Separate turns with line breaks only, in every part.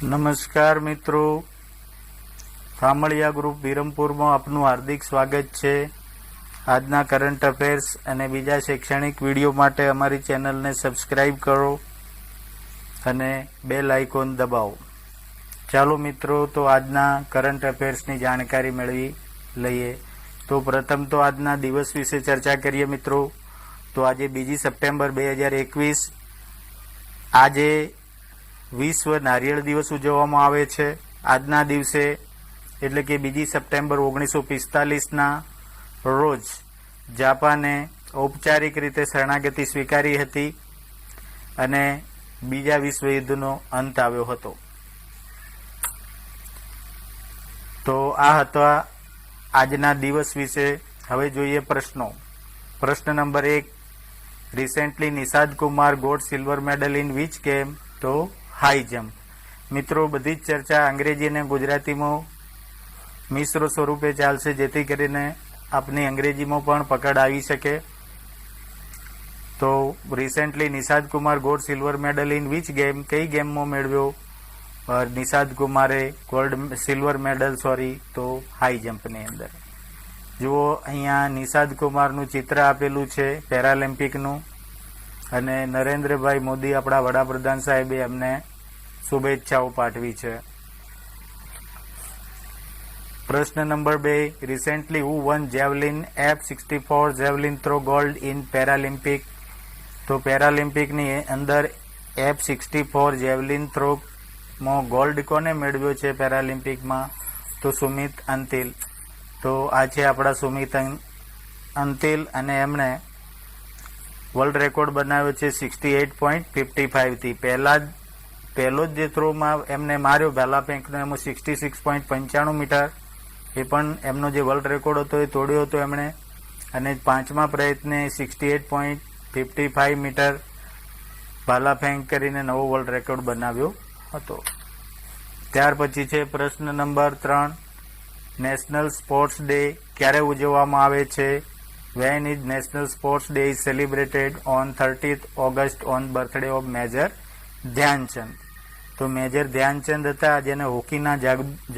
નમસ્કાર મિત્રો, થામળિયા ગ્રુપ વિરમપુરમાં આપનું હાર્દિક સ્વાગત છે. આજના કરંટ અફેર્સ અને બીજા શૈક્ષણિક વિડીયો માટે અમારી ચેનલને સબસ્ક્રાઈબ કરો અને બેલ આઇકોન દબાવો. ચાલો મિત્રો, તો આજના કરંટ અફેર્સની જાણકારી મેળવી લઈએ. તો પ્રથમ તો આજના દિવસ વિશે ચર્ચા કરીએ મિત્રો. તો આજે 2 સપ્ટેમ્બર 2021, આજે વિશ્વ નારિયેળ દિવસ ઉજવવામાં આવે છે. આજના દિવસે એટલે કે 2 સપ્ટેમ્બર 1945ના રોજ જાપાને ઔપચારિક રીતે શરણાગતિ સ્વીકારી હતી અને બીજા વિશ્વ યુદ્ધનો અંત આવ્યો હતો. તો આ હતા આજના દિવસ વિશે. હવે જોઈએ પ્રશ્નો. પ્રશ્ન નંબર 1, recently Nishad Kumar got silver medal in which game? તો હાઈ જમ્પ. મિત્રો, બધી જ ચર્ચા અંગ્રેજી અને ગુજરાતીમાં મિશ્ર સ્વરૂપે ચાલશે, જેથી કરીને આપની અંગ્રેજીમાં પણ પકડ આવી શકે. તો recently Nishad Kumar got silver medal in which game? કઈ ગેમમાં મેળવ્યો નિષાદ કુમારે સિલ્વર મેડલ? તો હાઈ જમ્પની અંદર. જુઓ, અહીંયા નિષાદ કુમારનું ચિત્ર આપેલું છે પેરાલિમ્પિકનું, અને નરેન્દ્રભાઈ મોદી આપણા વડાપ્રધાન સાહેબે એમને શુભેચ્છાઓ પાઠવી છે. પ્રશ્ન number 2, recently who one javelin F64 javelin throw gold in Paralympic? તો પેરાલિમ્પિકની અંદર F64 જેવલિન થ્રોમાં ગોલ્ડ કોને મેળવ્યો છે પેરાલિમ્પિકમાં? તો સુમિત અંતિલ. તો આ છે આપણા સુમિત અંતિલ, અને એમણે વર્લ્ડ રેકોર્ડ બનાવ્યો છે 68.55થી. પહેલો જ જે થ્રોમાં એમને માર્યો ભાલા ફેંકનો, એમાં 66.95 મીટર, એ પણ એમનો જે વર્લ્ડ રેકોર્ડ હતો એ તોડ્યો હતો એમણે. અને 5મા પ્રયત્ને 68.55 મીટર ભાલા ફેંક કરીને નવો વર્લ્ડ રેકોર્ડ બનાવ્યો હતો. ત્યાર પછી છે પ્રશ્ન નંબર 3, નેશનલ સ્પોર્ટ્સ ડે ક્યારે ઉજવવામાં આવે છે? When is National Sports Day is celebrated? On 30th August on birthday of Major Dhyan Chand. તો મેજર ધ્યાનચંદ હતા, જેને હોકીના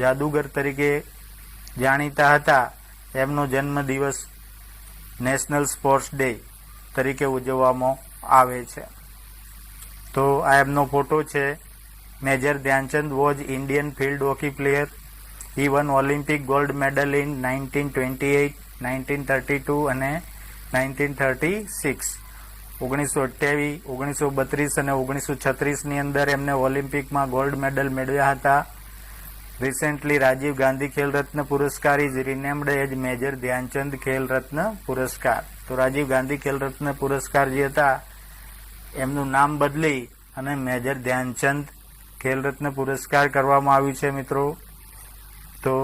જાદુગર તરીકે જાણીતા હતા. એમનો જન્મદિવસ નેશનલ સ્પોર્ટ્સ ડે તરીકે ઉજવવામાં આવે છે. તો આ એમનો ફોટો છે. Major Dhyan Chand was Indian field hockey player. He won Olympic gold medal in 1928, 1932 અને 1936. 1928, 1932 અને 1936ની અંદર એમને ઓલિમ્પિકમાં ગોલ્ડ મેડલ મેળવ્યા હતા. રિસેન્ટલી રાજીવ ગાંધી ખેલ રત્ન પુરસ્કાર is રિનેમ્ડ as major Dhyan Chand Khel Ratna પુરસ્કાર. તો રાજીવ ગાંધી ખેલ રત્ન પુરસ્કાર જે હતા એમનું નામ બદલી અને મેજર ધ્યાનચંદ ખેલ રત્ન પુરસ્કાર કરવામાં આવ્યું છે મિત્રો. તો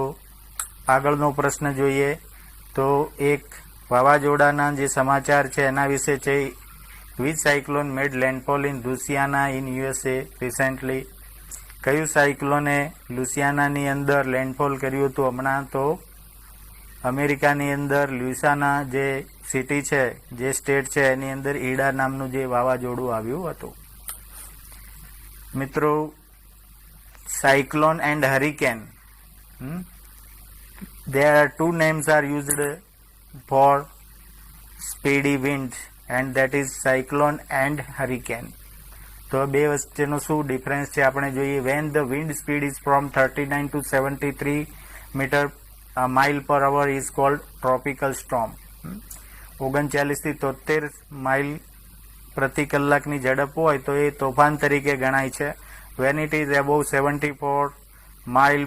આગળનો પ્રશ્ન જોઈએ. તો એક વાવાઝોડાના જે સમાચાર છે એના વિશે છે. Which cyclone made landfall in Louisiana in USA recently? કયું સાયક્લોને લુસિયાનાની અંદર લેન્ડફોલ કર્યું હતું હમણાં? તો અમેરિકાની અંદર લ્યુસાના જે સિટી છે, જે સ્ટેટ છે, એની અંદર ઈડા નામનું જે વાવાઝોડું આવ્યું હતું. મિત્રો, cyclone and hurricane, there are two names are used for speedy winds, and that is cyclone and hurricane. તો બે વચ્ચેનો શું ડિફરન્સ છે આપણે જોઈએ. when the wind speed is from 39 to 73 meter mile per hour is called tropical storm. 39 થી 73 mile પ્રતિ કલાકની ઝડપ હોય તો એ તોફાન તરીકે ગણાય છે. when it is above 74 mile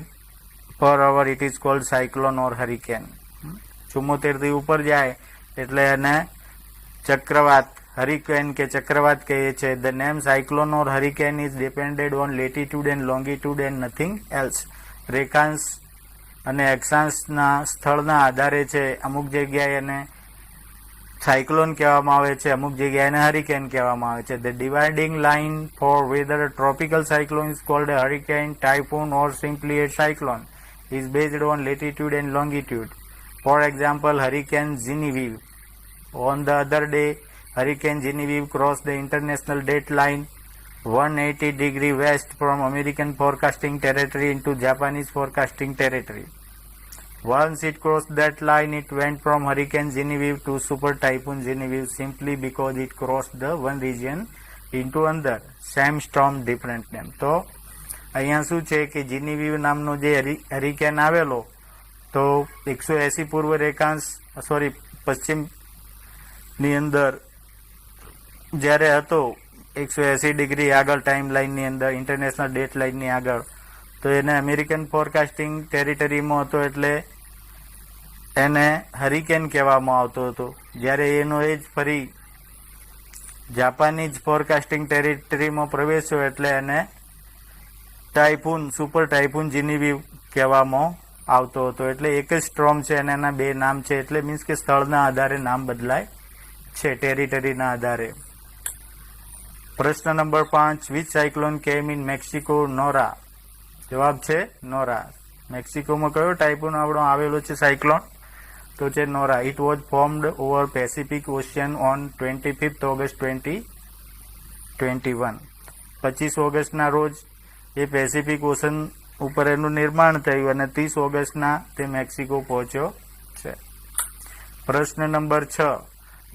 per hour it is called cyclone or hurricane. 74 થી ઉપર જાય એટલે એને ચક્રવાત, હરિકેન કે ચક્રવાત કહીએ છે. The name cyclone or hurricane is depended on latitude and longitude and nothing else. રેખાંશ અને અક્ષાંશના સ્થળના આધારે છે. અમુક જગ્યાએ એને સાયક્લોન કહેવામાં આવે છે, અમુક જગ્યાએ એને હરિકેન કહેવામાં આવે છે. The dividing line for whether a tropical cyclone is called a hurricane, typhoon or simply a cyclone is based on latitude and longitude. For example, Hurricane Genevieve. On the other day, Hurricane Genevieve crossed the international date line 180 degree west from American forecasting territory into Japanese forecasting territory. Once it crossed that line, it went from Hurricane Genevieve to Super Typhoon Genevieve simply because it crossed the one region into another. Same storm, different name. તો અહીંયા શું છે કે જીનીવીવ નામનો જે hurricane આવેલો તો 180 પૂર્વ રેખાંશ પશ્ચિમની અંદર જ્યારે હતો 180 ડિગ્રી આગળ ટાઈમ લાઈનની અંદર ઇન્ટરનેશનલ ડેટ લાઈનની આગળ તો એને અમેરિકન ફોરકાસ્ટિંગ ટેરિટરીમાં હતો એટલે એને હરિકેન કહેવામાં આવતો હતો. જ્યારે એનો એ જ ફરી જાપાનીઝ ફોરકાસ્ટિંગ ટેરિટરીમાં પ્રવેશ્યો એટલે એને ટાઇફૂન સુપર ટાઇફૂન જીનીવીવ કહેવામાં આવતો હતો. એટલે એક જ સ્ટ્રોમ છે અને એના બે નામ છે, એટલે મીન્સ કે સ્થળના આધારે નામ બદલાય છે, ટેરિટરીના આધારે. પ્રશ્ન નંબર 5, વિચ સાયક્લોન કેમ ઇન મેક્સિકો? નોરા. જવાબ છે નોરા. મેક્સિકોમાં કયો ટાઇફૂન આપણો આવેલો છે સાયક્લોન? તો છે Nora. It was formed over Pacific Ocean on 25 August 2021. 25 ઓગસ્ટના રોજ એ પેસિફિક ઓશન ઉપર એનું નિર્માણ થયું અને 30 ઓગસ્ટના તે મેક્સિકો પહોંચ્યો છે. પ્રશ્ન number 6,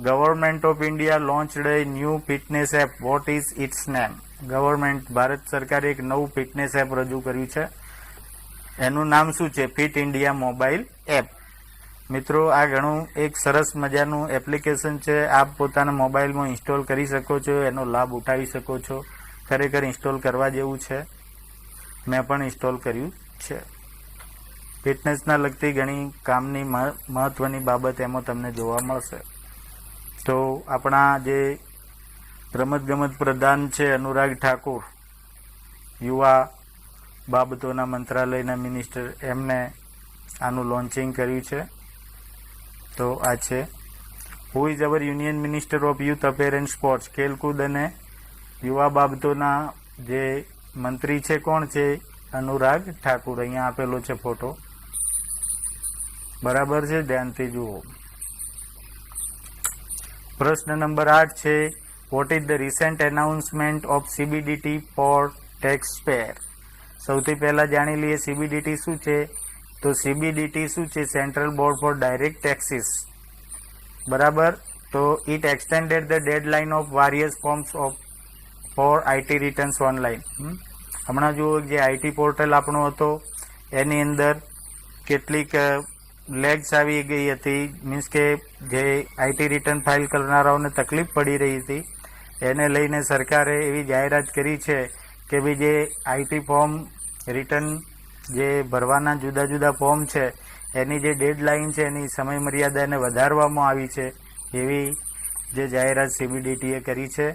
government of India launched a new fitness app. What is its name? Government Bharat સરકારે એક નવું ફિટનેસ એપ રજૂ કર્યું છે, એનું નામ શું છે? Fit India mobile app. મિત્રો, આ ઘણું એક સરસ મજાનું એપ્લિકેશન છે. આપ પોતાના મોબાઈલમાં ઇન્સ્ટોલ કરી શકો છો, એનો લાભ ઉઠાવી શકો છો. ખરેખર ઇન્સ્ટોલ કરવા જેવું છે, મેં પણ ઇન્સ્ટોલ કર્યું છે. ફિટનેસના લગતી ઘણી કામની મહત્વની બાબત એમાં તમને જોવા મળશે. તો આપણા જે રમતગમત પ્રધાન છે અનુરાગ ઠાકુર, યુવા બાબતોના મંત્રાલયના મિનિસ્ટર, એમને આનું લોન્ચિંગ કર્યું છે. તો આ છે. Who is our union minister of youth affair and sports? ખેલકૂદ અને યુવા બાબતોના જે મંત્રી છે કોણ છે? અનુરાગ ઠાકુર. અહીંયા આપેલો છે ફોટો, બરાબર છે, ધ્યાનથી જુઓ. પ્રશ્ન નંબર 8 છે, what is the recent announcement of CBDT four tax payer? સૌથી પહેલા જાણી લઈએ સીબીડીટી શું છે. તો સીબીડીટી શું છે? Central board for direct taxes. બરાબર. તો it extended the deadline of various forms of for IT returns online. હમણાં જુઓ જે આઈટી પોર્ટલ આપણો હતો એની અંદર કેટલીક લેગ્સ આવી ગઈ હતી, મીન્સ કે જે આઈટી રિટર્ન ફાઇલ કરનારાઓને તકલીફ પડી રહી હતી, એને લઈને સરકારે એવી જાહેરાત કરી છે કે ભાઈ જે આઈટી ફોર્મ રિટર્ન જે ભરવાના જુદા જુદા ફોર્મ છે એની જે ડેડલાઇન છે એની સમય મર્યાદાને વધારવામાં આવી છે, એવી જે જાહેરાત સીબીડીટીએ કરી છે.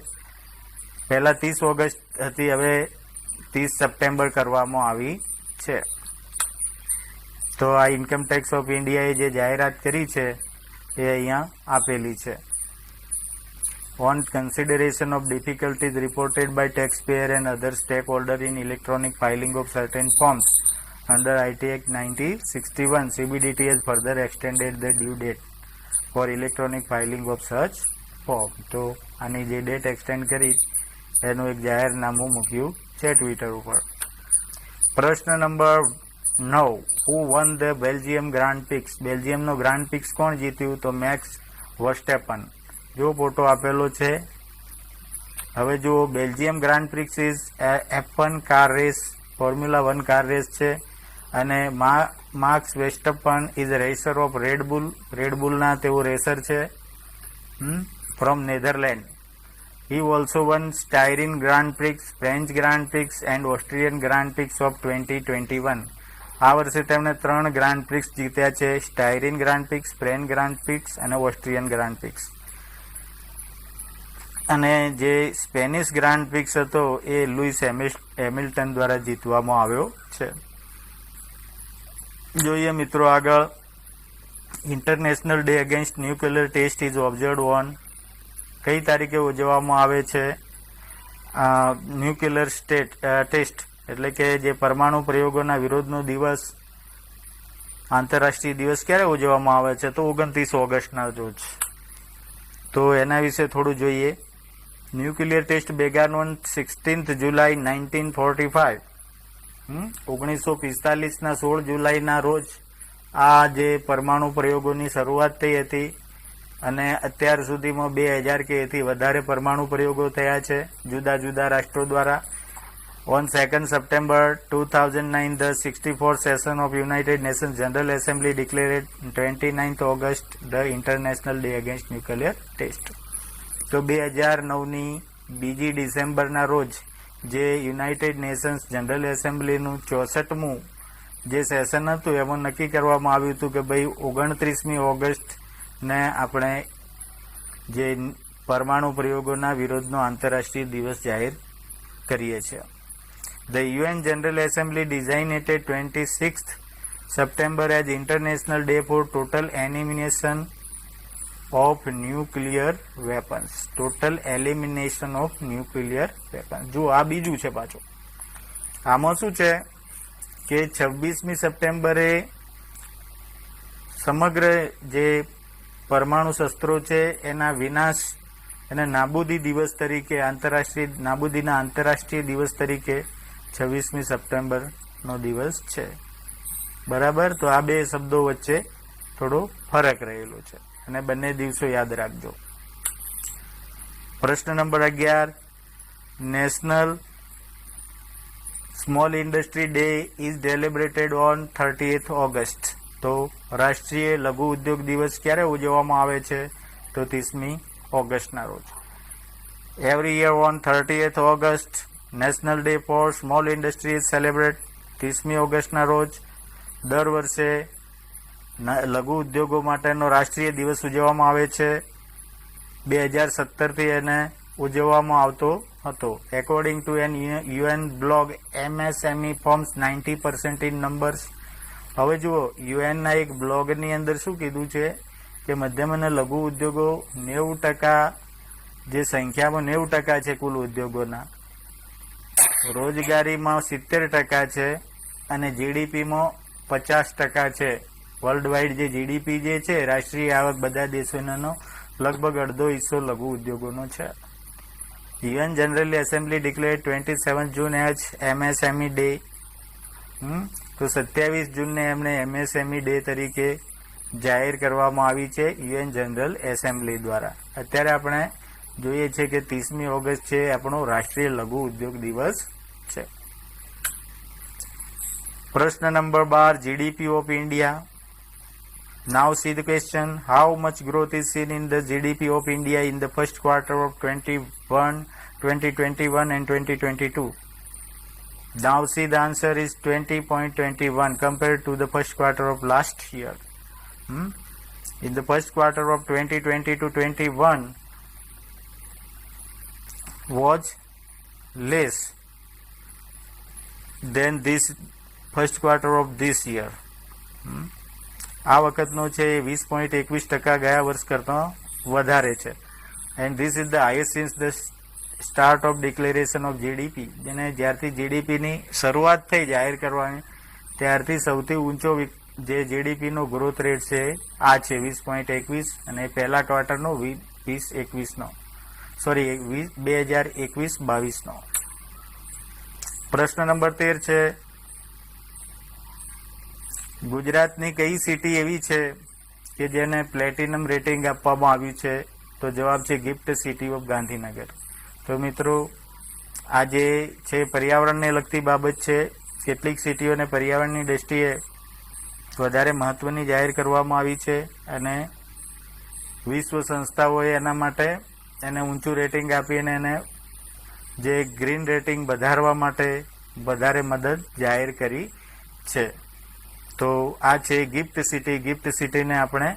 પહેલાં 30 ઓગસ્ટ હતી, હવે 30 સપ્ટેમ્બર કરવામાં આવી છે. તો આ ઇન્કમટેક્સ ઓફ ઇન્ડિયાએ જે જાહેરાત કરી છે એ અહીંયા આપેલી છે. On consideration of difficulties reported by tax payer and other stake holder in electronic filing of certain forms under IT act 1961, CBDT has further extended the due date for electronic filing of such form. તો આની જે date extend કરી એનું એક જાહેરનામું મૂક્યું છે Twitter ઉપર. પ્રશ્ન number 9, who won the Belgium Grand Prix? બેલ્જિયમનો ગ્રાન્ડ પિક્સ કોણ જીત્યું? તો મેક્સ વર્સ્ટેપન. જો ફોટો આપેલો છે. હવે જુઓ, Belgium Grand Prix is F1 car race, Formula 1 car race છે અને Max Verstappen is racer of Red Bull. રેડબુલના તેઓ રેસર છે from Netherland. He also won Styrian Grand Prix, French Grand Prix and Austrian Grand Prix of 2021. આ વર્ષે તેમણે 3 grand Prix જીત્યા છે, Styrian Grand Prix, French Grand Prix અને Austrian Grand Prix. અને જે સ્પેનિશ ગ્રાન્ડ પ્રિક્સ હતો એ લુઈસ હેમિલ્ટન દ્વારા જીતવામાં આવ્યો છે. જોઈએ મિત્રો આગળ. International day against nuclear test is observed on? કઈ તારીખે ઉજવવામાં આવે છે ન્યુક્લિયર ટેસ્ટ, એટલે કે જે પરમાણુ પ્રયોગોના વિરોધનો દિવસ, આંતરરાષ્ટ્રીય દિવસ ક્યારે ઉજવવામાં આવે છે? તો 29 ઓગસ્ટના રોજ. તો એના વિશે થોડું જોઈએ. Nuclear test began on 16th July 1945. 1945ના 16 જુલાઈના રોજ આ જે પરમાણુ પ્રયોગોની શરૂઆત થઈ હતી અને અત્યાર સુધીમાં 2000 કે એથી વધારે પરમાણુ પ્રયોગો થયા છે જુદા જુદા રાષ્ટ્રો દ્વારા. On 2nd September 2009, the 64th session of United Nations General Assembly declared 29th August the International Day Against Nuclear Test. તો 2009ની 2 ડિસેમ્બરના રોજ જે યુનાઇટેડ નેશન્સ જનરલ એસેમ્બલીનું 64મું જે સેશન હતું એમાં નક્કી કરવામાં આવ્યું હતું કે ભાઈ 29મી ઓગસ્ટને આપણે જે પરમાણુ પ્રયોગોના વિરોધનો આંતરરાષ્ટ્રીય દિવસ જાહેર કરીએ છીએ. The UN General Assembly designated 26th September as International Day for Total Elimination of Nuclear Weapons. Total Elimination of Nuclear Weapons. જો આ બીજું છે પાછું. આમાં શું છે કે 26મી સપ્ટેમ્બરે સમગ્ર જે પરમાણુ શસ્ત્રો છે એના વિનાશ અને નાબૂદી દિવસ તરીકે નાબૂદીના આંતરરાષ્ટ્રીય દિવસ તરીકે 26મી સપ્ટેમ્બરનો દિવસ છે. બરાબર. તો આ બે શબ્દો વચ્ચે થોડો ફરક રહેલો છે અને બંને દિવસો યાદ રાખજો. પ્રશ્ન number 11. National small industry day is celebrated on 30th August. તો રાષ્ટ્રીય લઘુ ઉદ્યોગ દિવસ ક્યારે ઉજવવામાં આવે છે? તો 30મી ઓગસ્ટના રોજ. Every year on 30th August national day for small industry is celebrate. 30મી ઓગસ્ટના રોજ દર વર્ષે લઘુ ઉદ્યોગો માટેનો રાષ્ટ્રીય દિવસ ઉજવવામાં આવે છે. 2017થી એને ઉજવવામાં આવતો હતો. According to an UN blog, MSME forms 90% in numbers. હવે જુઓ, યુએનના એક બ્લોગની અંદર શું કીધું છે કે મધ્યમ અને લઘુ ઉદ્યોગો 90%, જે સંખ્યામાં 90% છે કુલ ઉદ્યોગોના, રોજગારીમાં 70% છે અને જીડીપીમાં 50% છે. વર્લ્ડ વાઇડ જે જીડીપી જે છે, રાષ્ટ્રીય આવક બધા દેશોનો લગભગ અડધો હિસ્સો લઘુ ઉદ્યોગોનો છે. UN General Assembly declared 27 June as MSME Day. તો 27 જૂનને એમણે MSME ડે તરીકે જાહેર કરવામાં આવી છે UN જનરલ એસેમ્બલી દ્વારા. અત્યારે આપણે જોઈએ છે કે 30મી ઓગસ્ટ છે આપણો રાષ્ટ્રીય લઘુ ઉદ્યોગ દિવસ છે. પ્રશ્ન number 12. GDP of India. Now see the question. How much growth is seen in the GDP of India in the first quarter of 2021 and 2022? Now see the answer is 20.21 compared to the first quarter of last year. In the first quarter of 2020 to 21 was less than this first quarter of this year. આ વખતનો છે 20.21% ગયા વર્ષ કરતાં વધારે છે. And this is the highest since the start of declaration of GDP. જેને જ્યારથી જીડીપીની શરૂઆત થઈ જાહેર કરવાની ત્યારથી સૌથી ઊંચો જે જીડીપીનો ગ્રોથ રેટ છે આ છે 20.21 અને પહેલા ક્વાર્ટરનો 2021નો 2021-22નો. પ્રશ્ન નંબર 13 છે. ગુજરાતની કઈ સિટી એવી છે કે જેને પ્લેટિનમ રેટિંગ આપવામાં આવ્યું છે? તો જવાબ છે ગિફ્ટ સિટી ઓફ ગાંધીનગર. તો મિત્રો, આ જે છે પર્યાવરણને લગતી બાબત છે. કેટલીક સિટીઓને પર્યાવરણની દ્રષ્ટિએ વધારે મહત્વની જાહેર કરવામાં આવી છે અને વિશ્વ સંસ્થાઓએ એના માટે એને ઊંચું રેટિંગ આપીને એને જે ગ્રીન રેટિંગ વધારવા માટે વધારે મદદ જાહેર કરી છે. તો આ છે ગિફ્ટ સિટી. ગિફ્ટ સિટીને આપણે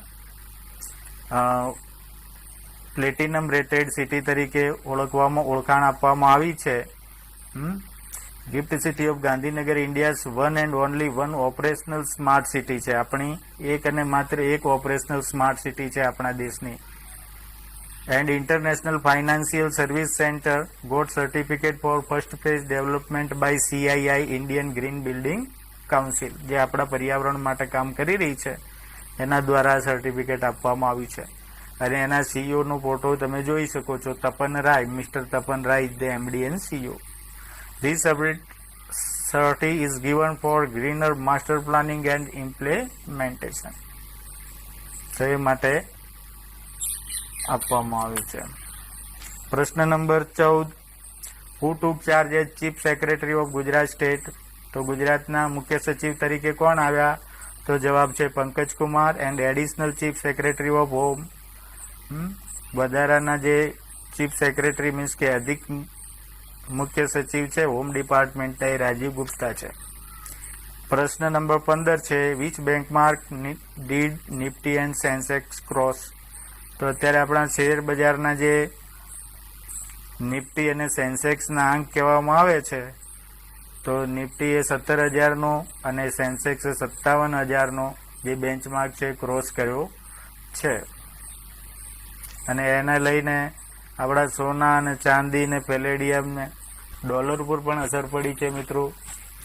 પ્લેટિનમ રેટેડ સિટી તરીકે ઓળખાણ આપવામાં આવી છે. Gift city of Gandhinagar India's one and only one operational smart city છે. આપણી એક અને માત્ર એક ઓપરેશનલ સ્માર્ટ સિટી છે આપણા દેશની. And international financial service centre got certificate for first phase development by CII Indian green building council, જે આપણા પર્યાવરણ માટે કામ કરી રહી છે એના દ્વારા સર્ટિફિકેટ આપવામાં આવ્યું છે. અને એના સીઈઓ નો ફોટો તમે જોઈ શકો છો, Tapan Rai. Mister Tapan Rai is the MD and CEO. This authority is given for greener master planning and implementation. તો એ માટે આપવામાં આવ્યું છે. પ્રશ્ન number 14. Who took charge as Chief Secretary of Gujarat State? તો ગુજરાતના મુખ્ય સચિવ તરીકે કોણ આવ્યા? તો જવાબ છે Pankaj Kumar. And additional chief secretary of home, વધારાના જે ચીફ સેક્રેટરી મીન્સ કે અધિક મુખ્ય સચિવ છે હોમ ડિપાર્ટમેન્ટના એ રાજીવ ગુપ્તા છે. પ્રશ્ન નંબર 15 છે which benchmark did Nifty and Sensex cross? તો અત્યારે આપણા શેર બજારના જે નિફ્ટી અને સેન્સેક્સના આંક કહેવામાં આવે છે, તો નિફ્ટી એ 17,000નો અને સેન્સેક્સ એ 57,000નો જે બેન્ચમાર્ક છે ક્રોસ કર્યો છે. અને એને લઈને આપણા સોના અને ચાંદી ને પેલેડિયમ ને ડોલર પર પણ અસર પડી છે મિત્રો.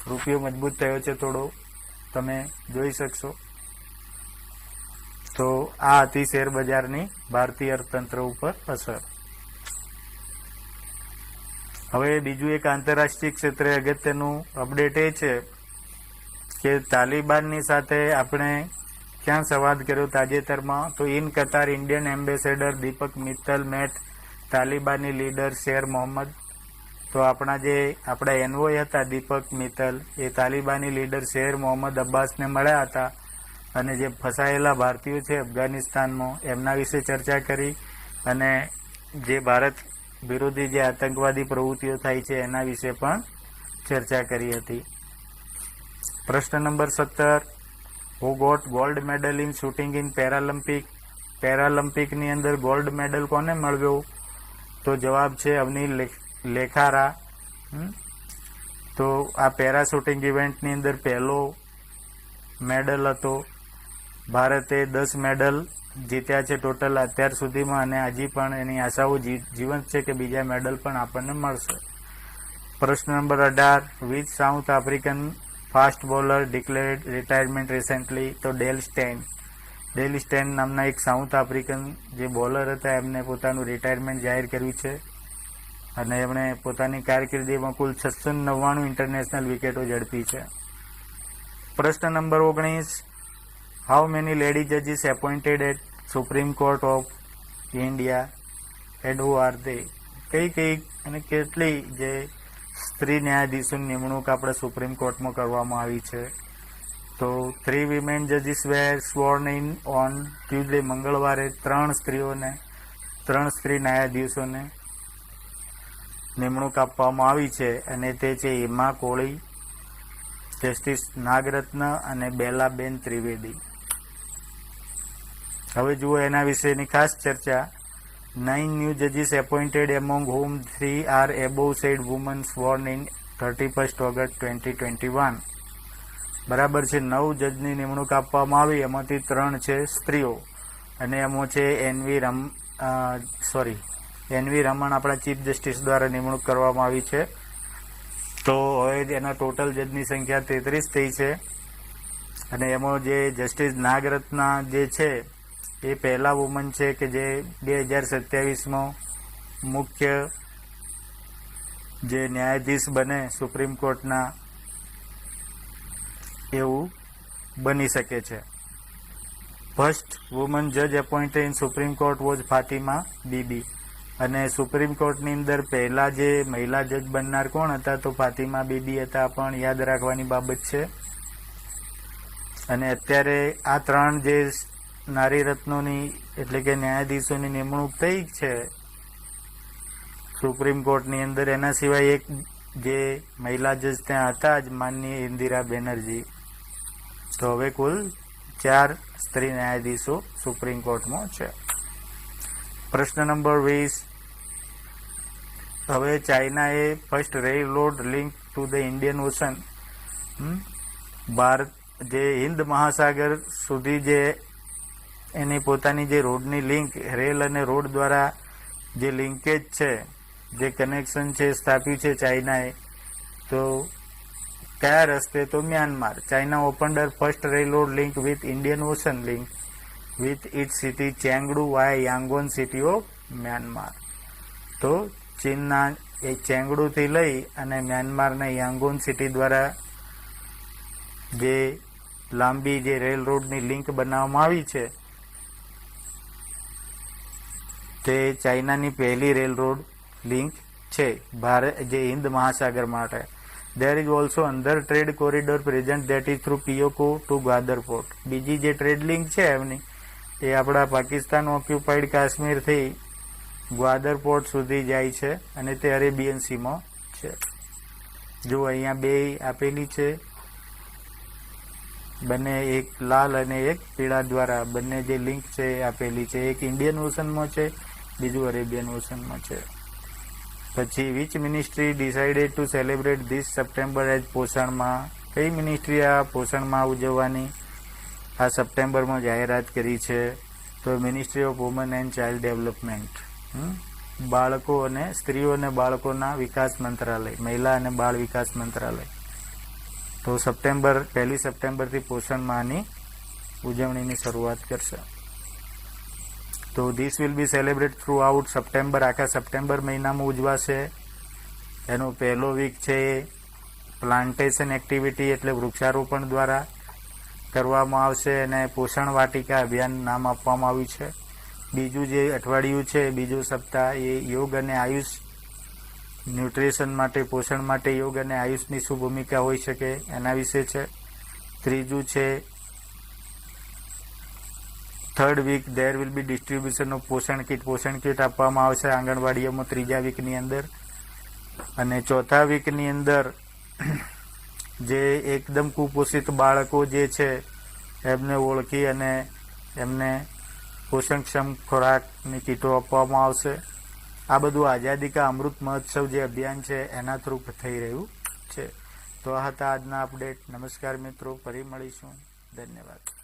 રૂપિયો મજબૂત થયો છે થોડો, તમે જોઈ શકશો. તો આ હતી શેર બજારની ભારતીય અર્થતંત્ર ઉપર અસર. હવે બીજું એક આંતરરાષ્ટ્રીય ક્ષેત્રે અગત્યનું અપડેટ એ છે કે તાલિબાનની સાથે આપણે ક્યાં સંવાદ કર્યો તાજેતરમાં? તો in Qatar Indian ambassador Deepak Mittal met તાલિબાની લીડર શેર મોહમ્મદ. તો આપણા એનવોય હતા દીપક મિત્તલ, એ તાલિબાની લીડર શેર મોહમ્મદ અબ્બાસને મળ્યા હતા અને જે ફસાયેલા ભારતીયો છે અફઘાનિસ્તાનમાં એમના વિશે ચર્ચા કરી અને જે ભારત વિરોધી જે આતંકવાદી પ્રવૃત્તિઓ થાય છે એના વિશે પણ ચર્ચા કરી હતી. પ્રશ્ન number 17. Who got gold medal in shooting in Paralympic? પેરાલિમ્પિકની અંદર ગોલ્ડ મેડલ કોને મળ્યો? તો જવાબ છે અવનીલ લેખારા. તો આ પેરા શૂટિંગ ઇવેન્ટની અંદર પહેલો મેડલ હતો. ભારતે 10 મેડલ જીત્યા છે ટોટલ અત્યાર સુધીમાં અને હજી પણ એની આશાઓ જીવંત છે કે બીજા મેડલ પણ આપણને મળશે. પ્રશ્ન number 18. Which south African fast bowler declared retirement recently? તો ડેલ સ્ટેન નામના એક સાઉથ આફ્રિકન જે બોલર હતા એમને પોતાનું રિટાયરમેન્ટ જાહેર કર્યું છે અને એમણે પોતાની કારકિર્દીમાં કુલ 699 ઇન્ટરનેશનલ વિકેટો ઝડપી છે. પ્રશ્ન નંબર 19. હાઉ મેની લેડી જજીસ appointed at Supreme Court of India and who are they? કઈ અને કેટલી જે સ્ત્રી ન્યાયાધીશોની નિમણૂક આપણે સુપ્રીમ કોર્ટમાં કરવામાં આવી છે? તો 3 વિમેન જજીસ were sworn in on Tuesday, મંગળવારે 3 સ્ત્રી ન્યાયાધીશોને નિમણૂક આપવામાં આવી છે અને તે છે હિમા કોળી, જસ્ટિસ નાગરત્ન અને બેલાબેન ત્રિવેદી. હવે જુઓ એના વિશેની ખાસ ચર્ચા. 9 new judges appointed, among whom 3 are above said women sworn in 31st August 2021. બરાબર છે. 9 જજની નિમણૂક આપવામાં આવી, એમાંથી 3 છે સ્ત્રીઓ અને એમાં છે એનવી રમણ આપણા ચીફ જસ્ટિસ દ્વારા નિમણૂક કરવામાં આવી છે. તો હવે એના ટોટલ જજની સંખ્યા 33 થઈ છે અને એમાં જે જસ્ટિસ નાગરત્ના જે છે એ પહેલા વુમન છે કે જે 2027માં મુખ્ય જે ન્યાયાધીશ બને સુપ્રીમ કોર્ટના એવું બની શકે છે. ફર્સ્ટ વુમન જજ appointed in Supreme Court was Fatima Beevi. અને સુપ્રીમ કોર્ટની અંદર પહેલા જે મહિલા જજ બનનાર કોણ હતા? તો ફાતિમા બીબી હતા, પણ યાદ રાખવાની બાબત છે. અને અત્યારે આ 3 જે નારી રત્નોની એટલે કે ન્યાયાધીશોની નિમણૂક થઈ છે સુપ્રીમ કોર્ટની અંદર, એના સિવાય એક જે મહિલા જજ ત્યાં હતા જ માનનીય ઇન્દિરા બેનર્જી. તો હવે કુલ 4 સ્ત્રી ન્યાયાધીશો સુપ્રીમ કોર્ટમાં છે. પ્રશ્ન નંબર 20. હવે ચાઇનાએ first railroad link to the Indian Ocean, Bharat જે હિન્દ મહાસાગર સુધી જે એની પોતાની જે રોડની લિંક રેલ અને રોડ દ્વારા જે લિંકેજ છે, જે કનેક્શન છે સ્થાપ્યું છે ચાઇનાએ. તો કયા રસ્તે? તો Myanmar. China opened first railroad link with Indian ocean link. with its city Chengdu via Yangon city of Myanmar. તો ચીનના એ ચેંગડુથી લઈ અને મ્યાનમારના યાંગોન સિટી દ્વારા જે લાંબી જે રેલ રોડની લિંક બનાવવામાં આવી છે તે ચાઇનાની પહેલી રેલ રોડ લિંક છે ભારત જે હિન્દ મહાસાગર માટે. There is also another trade corridor present that is through POK to Gwadar port. બીજી જે ટ્રેડ લિંક છે એમની એ આપણા પાકિસ્તાન ઓક્યુપાઈડ કાશ્મીરથી ગ્વાદર પોર્ટ સુધી જાય છે અને તે અરેબિયન સીમાં છે. જો અહીંયા બે આપેલી છે, બંને એક લાલ અને એક પીળા દ્વારા બંને જે લિંક છે એ આપેલી છે. એક ઇન્ડિયન ઓશનમાં છે, બીજું અરેબિયન ઓશનમાં છે. પછી which ministry decided to celebrate this September as પોષણમાં? કઈ મિનિસ્ટ્રી આ પોષણમાં ઉજવવાની આ સપ્ટેમ્બરમાં જાહેરાત કરી છે? તો ministry of woman and child development, બાળકો અને સ્ત્રીઓ અને બાળકોના વિકાસ મંત્રાલય, મહિલા અને બાળ વિકાસ મંત્રાલય. તો પહેલી સપ્ટેમ્બરથી પોષણ માહની ઉજવણીની શરૂઆત કરશે. તો this will be celebrate through out September, આખા સપ્ટેમ્બર મહિનામાં ઉજવાશે. એનો પહેલો વીક છે પ્લાન્ટેશન એક્ટિવિટી એટલે વૃક્ષારોપણ દ્વારા કરવામાં આવશે અને પોષણ વાટિકા અભિયાન નામ આપવામાં આવ્યું છે. બીજું જે અઠવાડિયું છે, બીજું સપ્તાહ એ યોગ અને આયુષ, ન્યુટ્રિશન માટે, પોષણ માટે યોગ અને આયુષની શું ભૂમિકા હોઈ શકે એના વિશે છે. ત્રીજું છે third week there will be distribution of પોષણ કીટ આપવામાં આવશે આંગણવાડીઓમાં ત્રીજા વીકની અંદર. અને ચોથા વીકની અંદર જે એકદમ કુપોષિત બાળકો જે છે એમને ઓળખી અને એમને પોષણક્ષમ ખોરાકની કીટો આપવામાં આવશે. આ બધું આઝાદી કા અમૃત મહોત્સવ જે અભિયાન છે એના થ્રુ થઈ રહ્યું છે. તો આ હતા આજના અપડેટ. નમસ્કાર મિત્રો, ફરી મળીશું. ધન્યવાદ.